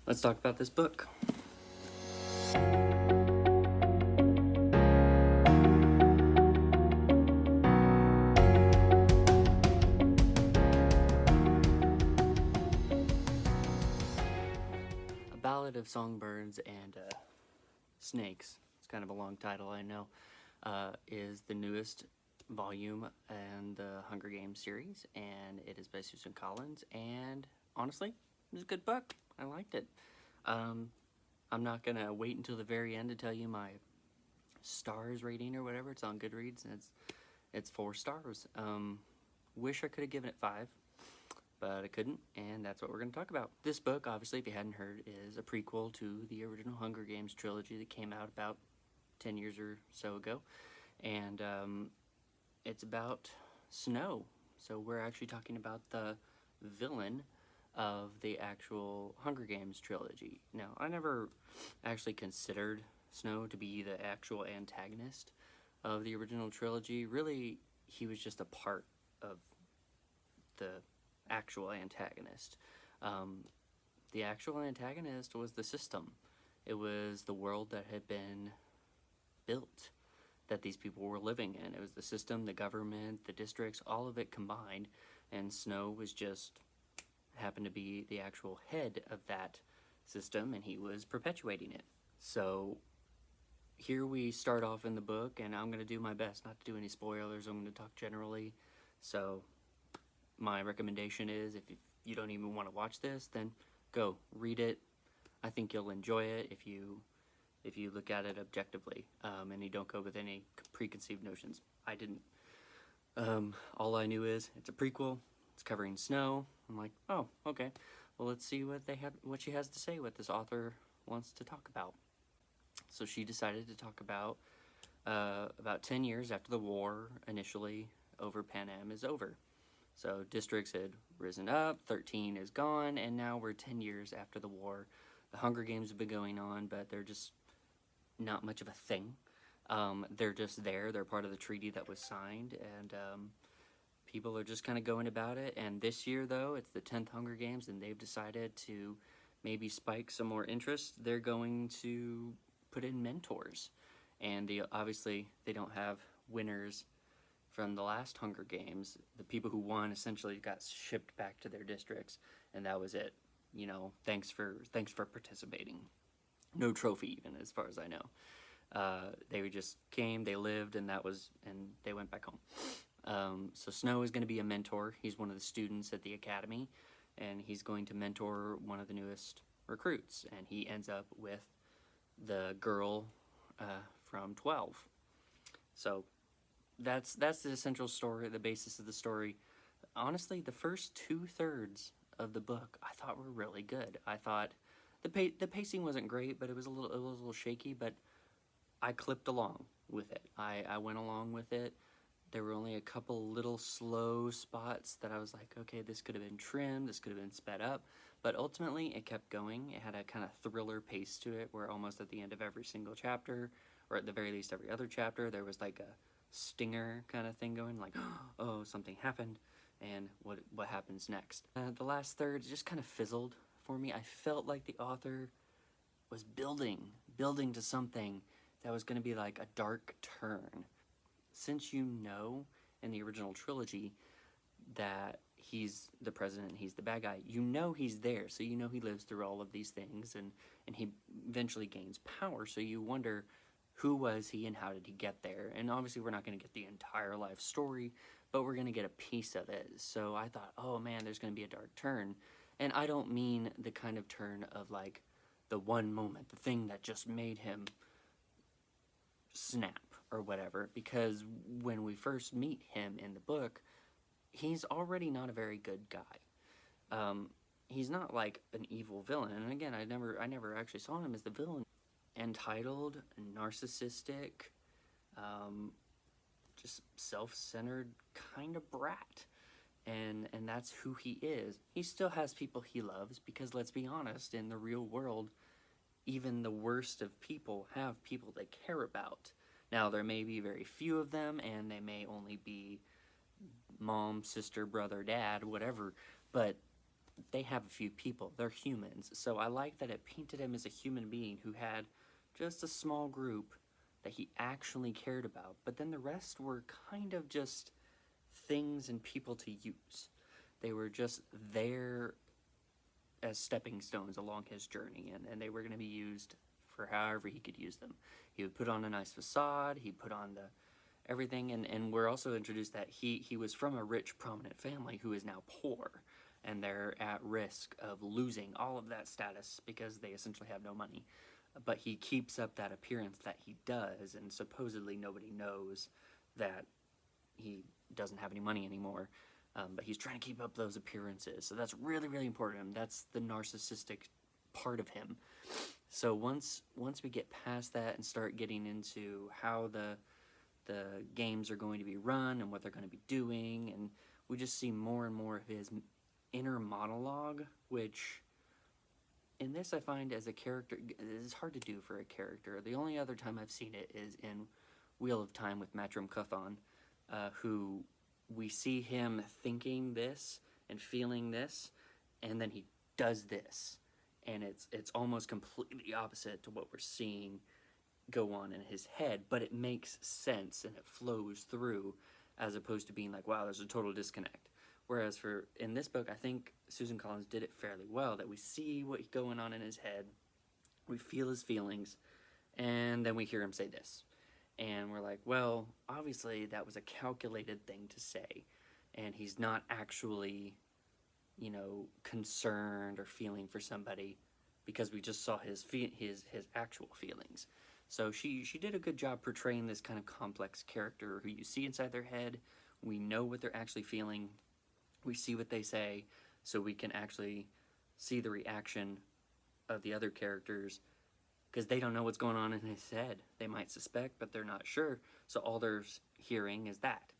Let's talk about this book. A Ballad of Songbirds and Snakes, it's kind of a long title, I know, is the newest volume in the Hunger Games series, and it is by Suzanne Collins, and honestly, it was a good book. I liked it. I'm not gonna wait until the very end to tell you my stars rating or whatever. It's on Goodreads, and it's 4 stars. Wish I could have given it 5, but I couldn't, and that's what we're going to talk about. This book, obviously, if you hadn't heard, is a prequel to the original Hunger Games trilogy that came out about 10 years or so ago, and it's about Snow. So we're actually talking about the villain of the actual Hunger Games trilogy. Now, I never actually considered Snow to be the actual antagonist of the original trilogy. Really, he was just a part of the actual antagonist. The actual antagonist was the system. It was the world that had been built, that these people were living in. It was the system, the government, the districts, all of it combined, and Snow was just happened to be the actual head of that system, and he was perpetuating it. So here we start off in the book, and I'm going to do my best not to do any spoilers. I'm going to talk generally. So my recommendation is, if you don't even want to watch this, then go read it. I think you'll enjoy it if you look at it objectively, and you don't go with any preconceived notions. I didn't. All I knew is it's a prequel. It's covering Snow. I'm like, oh, okay. Well, let's see what she has to say, what this author wants to talk about. So she decided to talk about 10 years after the war initially over Pan Am is over. So districts had risen up, 13 is gone, and now we're 10 years after the war. The Hunger Games have been going on, but they're just not much of a thing. They're just there. They're part of the treaty that was signed, and people are just kind of going about it. And this year, though, it's the 10th Hunger Games, and they've decided to maybe spike some more interest. They're going to put in mentors, and obviously they don't have winners from the last Hunger Games. The people who won essentially got shipped back to their districts, and that was it. You know, thanks for participating. No trophy, even, as far as I know. They just came, they lived, and they went back home. So Snow is going to be a mentor. He's one of the students at the academy, and he's going to mentor one of the newest recruits, and he ends up with the girl from 12. So that's the essential story, the basis of the story. Honestly, the first 2/3 of the book I thought were really good. I thought the pacing wasn't great, but it was a little shaky, but I clipped along with it. I went along with it. There were only a couple little slow spots that I was like, okay, this could have been trimmed, this could have been sped up, but ultimately it kept going. It had a kind of thriller pace to it, where almost at the end of every single chapter, or at the very least every other chapter, there was like a stinger kind of thing going, like, oh, something happened, and what happens next. The last third just kind of fizzled for me. I felt like the author was building to something that was going to be like a dark turn. Since you know in the original trilogy that he's the president, he's the bad guy, you know he's there, so you know he lives through all of these things, and he eventually gains power, so you wonder, who was he and how did he get there? And obviously we're not going to get the entire life story, but we're going to get a piece of it. So I thought, oh man, there's going to be a dark turn. And I don't mean the kind of turn of like the one moment, the thing that just made him snap or whatever, because when we first meet him in the book, he's already not a very good guy. He's not like an evil villain, and again, I never actually saw him as the villain. Entitled, narcissistic, just self-centered kind of brat, and that's who he is. He still has people he loves, because let's be honest, in the real world, even the worst of people have people they care about. Now, there may be very few of them, and they may only be mom, sister, brother, dad, whatever, but they have a few people. They're humans. So I like that it painted him as a human being who had just a small group that he actually cared about, but then the rest were kind of just things and people to use. They were just there as stepping stones along his journey, and they were going to be used for however he could use them. He would put on a nice facade, he'd put on the everything, and we're also introduced that he was from a rich, prominent family who is now poor, and they're at risk of losing all of that status because they essentially have no money. But he keeps up that appearance that he does, and supposedly nobody knows that he doesn't have any money anymore. But he's trying to keep up those appearances. So that's really, really important to him. That's the narcissistic part of him. So once we get past that and start getting into how the games are going to be run and what they're going to be doing, and we just see more and more of his inner monologue, which in this I find as a character is hard to do for a character. The only other time I've seen it is in Wheel of Time with Matrim Cauthon, who we see him thinking this and feeling this, and then he does this, and it's almost completely opposite to what we're seeing go on in his head, but it makes sense and it flows through, as opposed to being like, wow, there's a total disconnect. Whereas in this book, I think Susan Collins did it fairly well, that we see what's going on in his head, we feel his feelings, and then we hear him say this. And we're like, well, obviously that was a calculated thing to say, and he's not actually, concerned or feeling for somebody, because we just saw his actual feelings. So she did a good job portraying this kind of complex character who you see inside their head. We know what they're actually feeling. We see what they say, so we can actually see the reaction of the other characters, because they don't know what's going on in his head. They might suspect, but they're not sure. So all they're hearing is that.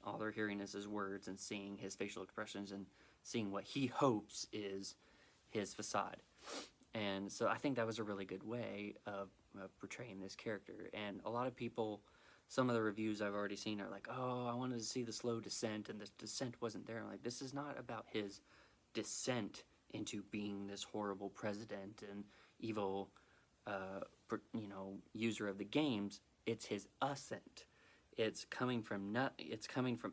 All they're hearing is his words and seeing his facial expressions and seeing what he hopes is his facade. And so I think that was a really good way of portraying this character. And a lot of people, some of the reviews I've already seen are like, oh, I wanted to see the slow descent, and the descent wasn't there. I'm like, this is not about his descent into being this horrible president and evil, user of the games. It's his ascent. It's coming from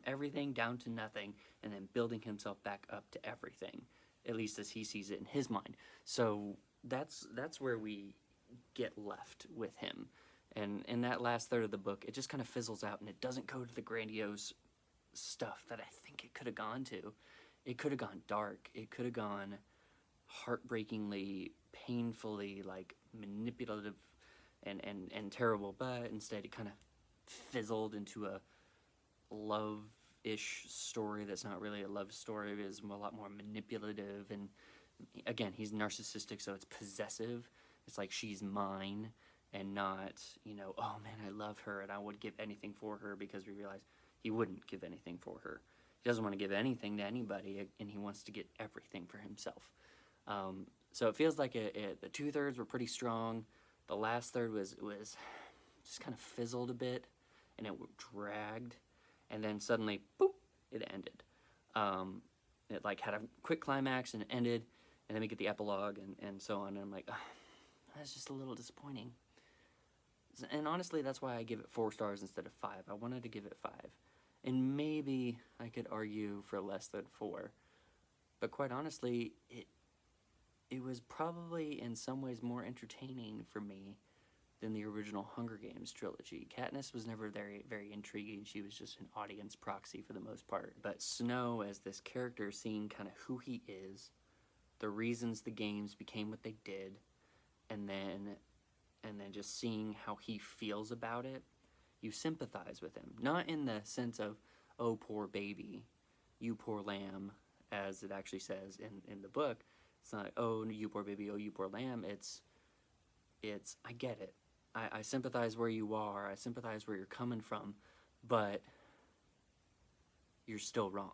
everything down to nothing, and then building himself back up to everything, at least as he sees it in his mind. So that's where we get left with him. And in that last third of the book, it just kind of fizzles out, and it doesn't go to the grandiose stuff that I think it could have gone to. It could have gone dark. It could have gone heartbreakingly, painfully, manipulative and terrible, but instead it kind of fizzled into a love-ish story that's not really a love story. It is a lot more manipulative, and again, he's narcissistic, so it's possessive. It's like, she's mine, and not, oh man, I love her and I would give anything for her, because we realize he wouldn't give anything for her. He doesn't want to give anything to anybody, and he wants to get everything for himself. So it feels like the 2/3 were pretty strong. The last third was just kind of fizzled a bit, and it dragged, and then suddenly, boop, it ended. It had a quick climax, and it ended, and then we get the epilogue, and so on, and I'm like, oh, that's just a little disappointing. And honestly, that's why I give it 4 stars instead of 5. I wanted to give it 5. And maybe I could argue for less than 4. But quite honestly, it was probably in some ways more entertaining for me than the original Hunger Games trilogy. Katniss was never very, very intriguing. She was just an audience proxy for the most part. But Snow, as this character, seeing kind of who he is, the reasons the games became what they did, and then just seeing how he feels about it, you sympathize with him. Not in the sense of, oh, poor baby, you poor lamb, as it actually says in the book. It's not, oh, you poor baby, oh, you poor lamb. It's I get it. I sympathize where you are. I sympathize where you're coming from, but you're still wrong.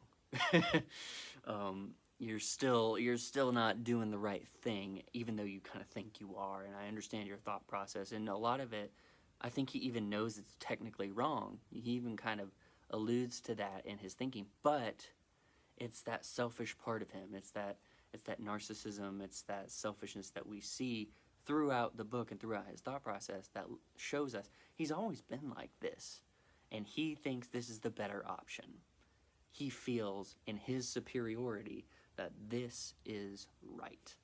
You're still not doing the right thing, even though you kind of think you are. And I understand your thought process, and a lot of it, I think he even knows it's technically wrong. He even kind of alludes to that in his thinking, but it's that selfish part of him. It's that narcissism, it's that selfishness that we see throughout the book and throughout his thought process that shows us he's always been like this, and he thinks this is the better option. He feels in his superiority that this is right.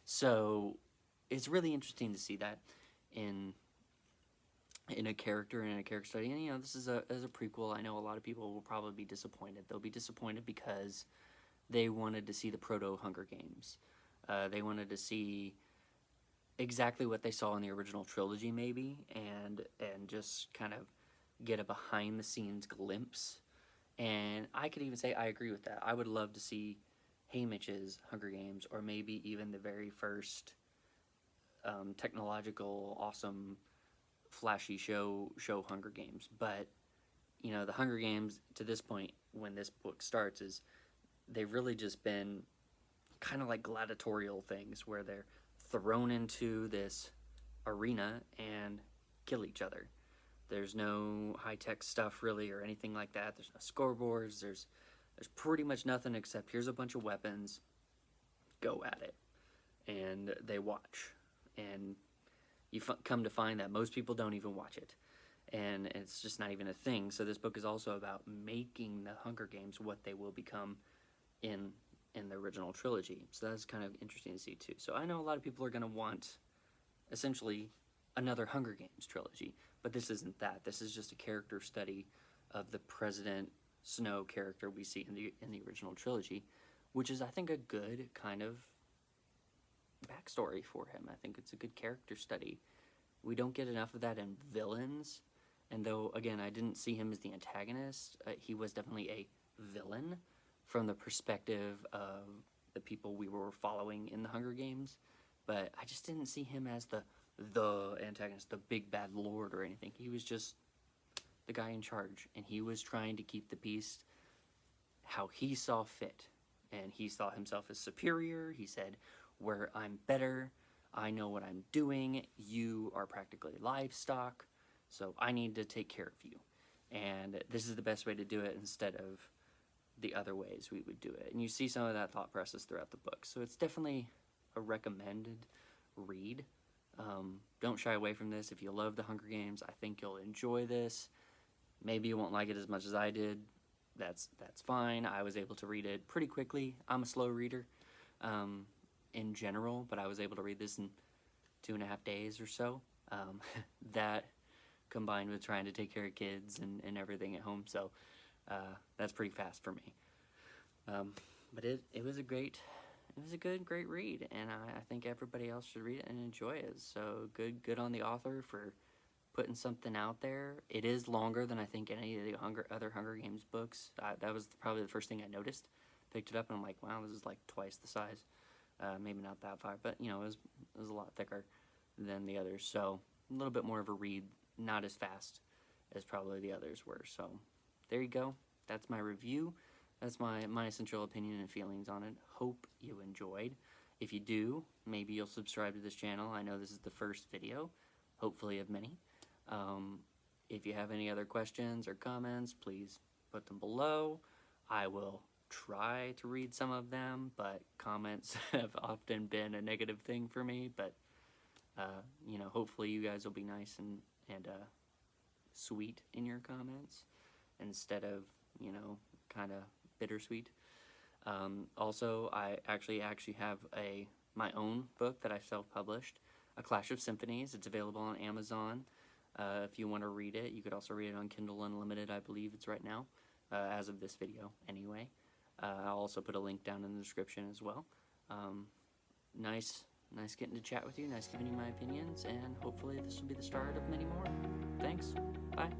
So it's really interesting to see that in a character, in a character study. And, you know, this is a prequel. I know a lot of people will probably be disappointed. They'll be disappointed because they wanted to see the proto-Hunger Games. They wanted to see exactly what they saw in the original trilogy, maybe, and just kind of get a behind-the-scenes glimpse. And I could even say I agree with that. I would love to see Haymitch's Hunger Games, or maybe even the very first technological, awesome, flashy show Hunger Games. But, you know, the Hunger Games, to this point, when this book starts, is they've really just been kind of like gladiatorial things where they're thrown into this arena and kill each other. There's no high-tech stuff really or anything like that. There's no scoreboards. There's pretty much nothing except here's a bunch of weapons. Go at it. And they watch. And you come to find that most people don't even watch it. And it's just not even a thing. So this book is also about making the Hunger Games what they will become in the original trilogy. So that's kind of interesting to see too. So I know a lot of people are going to want essentially another Hunger Games trilogy, but this isn't that. This is just a character study of the President Snow character we see in the original trilogy, which is, I think, a good kind of backstory for him. I think it's a good character study. We don't get enough of that in villains, and though, again, I didn't see him as the antagonist, he was definitely a villain from the perspective of the people we were following in the Hunger Games, but I just didn't see him as the antagonist, the big bad lord or anything. He was just the guy in charge, and he was trying to keep the peace how he saw fit, and he saw himself as superior. He said, where I'm better, I know what I'm doing, you are practically livestock, so I need to take care of you, and this is the best way to do it instead of the other ways we would do it. And you see some of that thought process throughout the book, so it's definitely a recommended read. Don't shy away from this. If you love the Hunger Games, I think you'll enjoy this. Maybe you won't like it as much as I did. That's fine. I was able to read it pretty quickly. I'm a slow reader in general, but I was able to read this in 2.5 days or so. That combined with trying to take care of kids and everything at home, so that's pretty fast for me. But it was a great read, and I think everybody else should read it and enjoy it. So good on the author for putting something out there. It is longer than I think any of the other Hunger Games books. That was probably the first thing I noticed. Picked it up and I'm like, wow, this is like twice the size. Maybe not that far, but you know, it was a lot thicker than the others. So a little bit more of a read, not as fast as probably the others were. So there you go. That's my review. That's my essential opinion and feelings on it. Hope you enjoyed. If you do, maybe you'll subscribe to this channel. I know this is the first video, hopefully of many. If you have any other questions or comments, please put them below. I will try to read some of them, but comments have often been a negative thing for me. But, you know, hopefully you guys will be nice and sweet in your comments instead of, you know, kind of bittersweet. Also, I actually have my own book that I self-published, A Clash of Symphonies. It's available on Amazon. If you want to read it, you could also read it on Kindle Unlimited, I believe it's right now, as of this video anyway. I'll also put a link down in the description as well. Nice getting to chat with you, nice giving you my opinions, and hopefully this will be the start of many more. Thanks, bye.